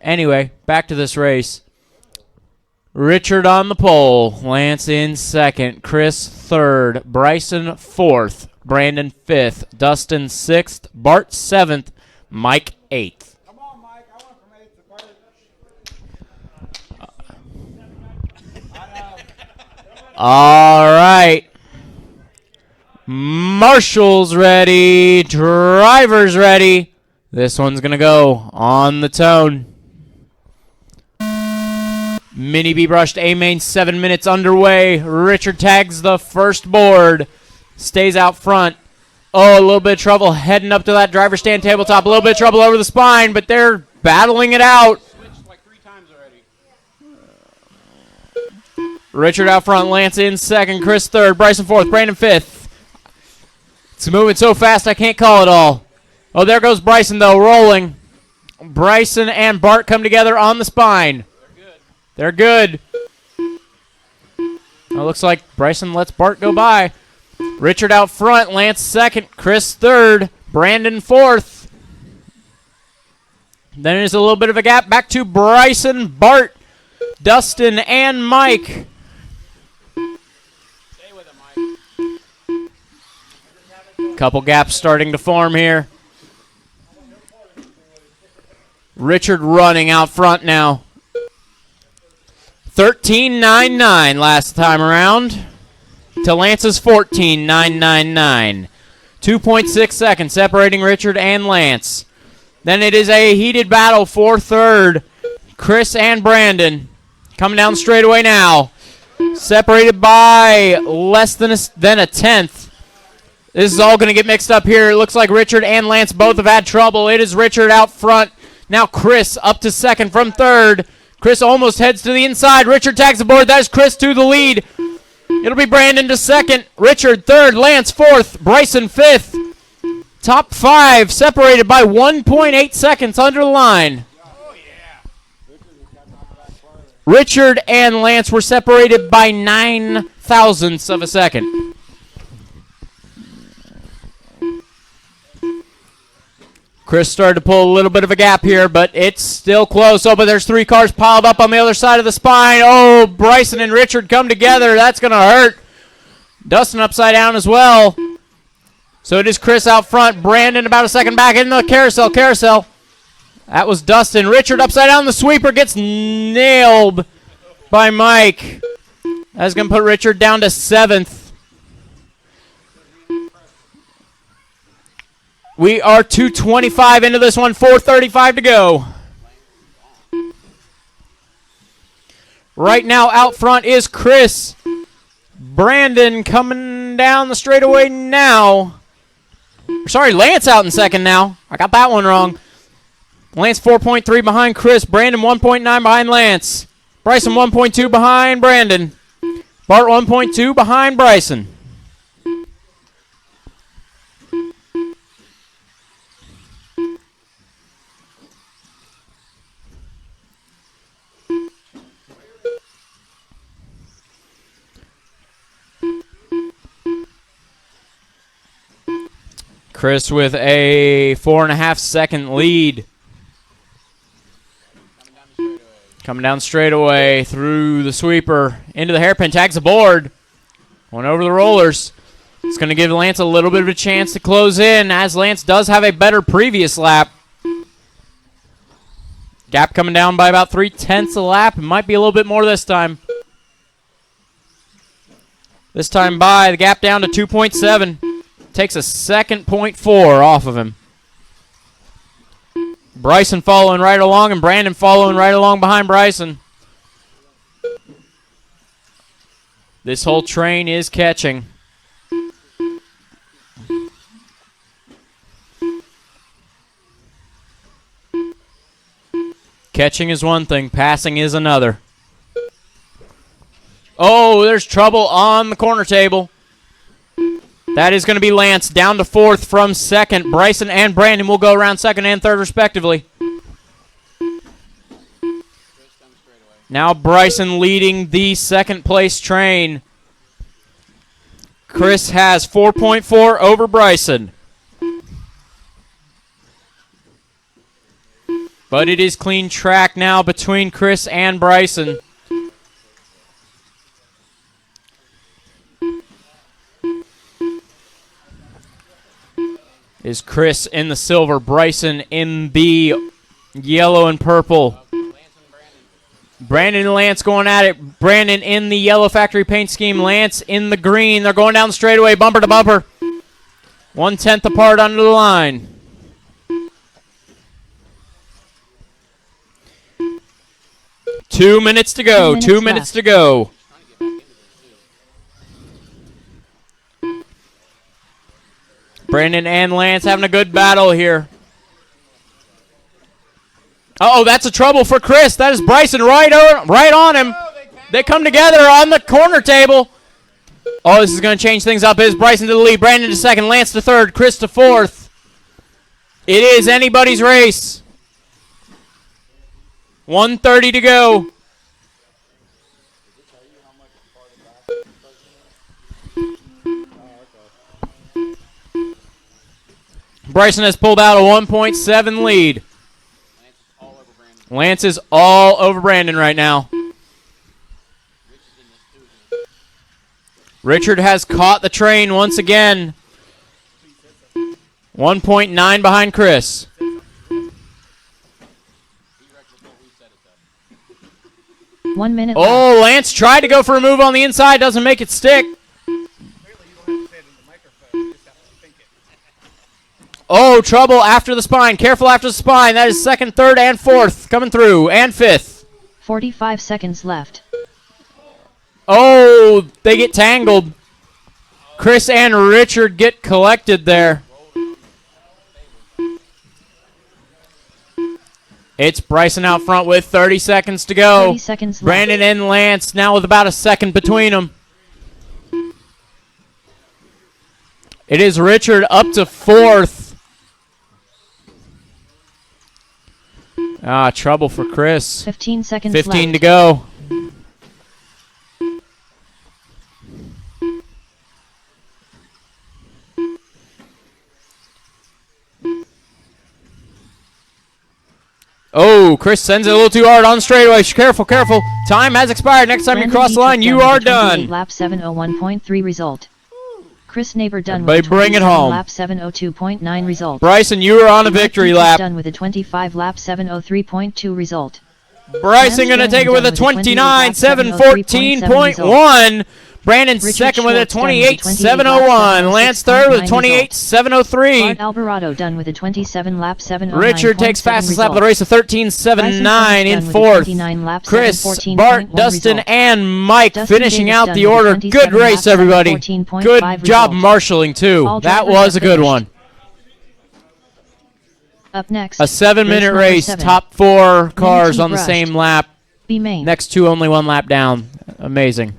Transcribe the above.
Anyway, back to this race. Richard on the pole. Lance in second. Chris third. Bryson fourth. Brandon fifth. Dustin sixth. Bart seventh. Mike eighth. Come on, Mike. I went from 8th to 1st. All right. Marshall's ready. Driver's ready. This one's going to go on the tone. Mini B brushed A main, 7 minutes underway. Richard tags the first board. Stays out front. Oh, a little bit of trouble heading up to that driver stand tabletop. A little bit of trouble over the spine, but they're battling it out. Switched like 3 times already. Richard out front. Lance in second. Chris third. Bryson fourth. Brandon fifth. It's moving so fast I can't call it all. Oh, there goes Bryson, though, rolling. Bryson and Bart come together on the spine. They're good. It looks like Bryson lets Bart go by. Richard out front. Lance second. Chris third. Brandon fourth. Then there's a little bit of a gap. Back to Bryson, Bart, Dustin, and Mike. Stay with him, Mike. Couple gaps starting to form here. Richard running out front now. 13.99 last time around to Lance's 14.999. 2.6 seconds separating Richard and Lance. Then it is a heated battle for third. Chris and Brandon coming down the straightaway now. Separated by less than a tenth. This is all going to get mixed up here. It looks like Richard and Lance both have had trouble. It is Richard out front. Now Chris up to second from third. Chris almost heads to the inside. Richard tags the board. That is Chris to the lead. It'll be Brandon to second. Richard third. Lance fourth. Bryson fifth. Top 5 separated by 1.8 seconds under the line. Oh, yeah. Richard and Lance were separated by 9 thousandths of a second. Chris started to pull a little bit of a gap here, but it's still close. Oh, but there's 3 cars piled up on the other side of the spine. Oh, Bryson and Richard come together. That's going to hurt. Dustin upside down as well. So it is Chris out front. Brandon about a second back in the carousel. That was Dustin. Richard upside down. The sweeper gets nailed by Mike. That's going to put Richard down to 7th. We are 2:25 into this one, 4:35 to go. Right now out front is Chris. Brandon coming down the straightaway now. Sorry, Lance out in second now. I got that one wrong. Lance 4.3 behind Chris. Brandon 1.9 behind Lance. Bryson 1.2 behind Brandon. Bart 1.2 behind Bryson. Chris with a 4.5 second lead. Coming down straightaway through the sweeper into the hairpin, tags the board. One over the rollers. It's going to give Lance a little bit of a chance to close in, as Lance does have a better previous lap. Gap coming down by about 3/10 a lap. It might be a little bit more this time. This time by the gap down to 2.7. Takes a second 0.4 off of him. Bryson following right along, and Brandon following right along behind Bryson. This whole train is catching. Catching is one thing, passing is another. Oh, there's trouble on the corner table. That is going to be Lance down to 4th from 2nd. Bryson and Brandon will go around 2nd and 3rd respectively. Now Bryson leading the 2nd place train. Chris has 4.4 over Bryson. But it is clean track now between Chris and Bryson. Is Chris in the silver, Bryson in the yellow and purple. Brandon and Lance going at it. Brandon in the yellow factory paint scheme. Lance in the green. They're going down the straightaway, bumper to bumper. 1/10 apart under the line. Two minutes to go. 2 minutes to go. Brandon and Lance having a good battle here. Uh-oh, that's a trouble for Chris. That is Bryson right on him. They come together on the corner table. Oh, this is going to change things up. It is Bryson to the lead, Brandon to second, Lance to third, Chris to fourth. It is anybody's race. 1:30 to go. Bryson has pulled out a 1.7 lead. Lance is all over Brandon right now. Richard has caught the train once again. 1.9 behind Chris. One minute Oh, Lance tried to go for a move on the inside. Doesn't make it stick. Oh, trouble after the spine. Careful after the spine. That is second, third, and fourth coming through. And fifth. 45 seconds left. Oh, they get tangled. Chris and Richard get collected there. It's Bryson out front with 30 seconds to go. 30 seconds left. Brandon and Lance now with about a second between them. It is Richard up to fourth. Ah, trouble for Chris. 15 seconds 15 left. to go. Oh, Chris sends it a little too hard on the straightaway. Careful, careful. Time has expired. Next time you Brandon cross the line, Dietrich you done are with a 28 done. Lap 701.3 result. Chris Neighbor done Everybody with a bring it 27 home. lap 702.9 result. Bryson, you are on a victory Dietrich lap. done with a 25 lap 703.2 result. Bryson going to take it with a 29 714.1. Brandon Richard second with a Schwartz done with a 28 701. Lance third with a 28 703. Bart Alvarado done with a 27 lap 709.7 Richard takes fastest lap of the result. race of 13.79 in Bryson Cummings done with a fourth. 29 lap Chris, 714.1 Bart, Dustin, result. and Mike Dustin finishing Davis out done the with a order. 27 Good race, lap everybody. 714.5 Good job result. marshalling, too. All That drivers was a have good finished. one. Up next, A 7-minute number race. 7. Top four cars Manatee on the brushed. same lap. B main. Next two only one lap down. Amazing.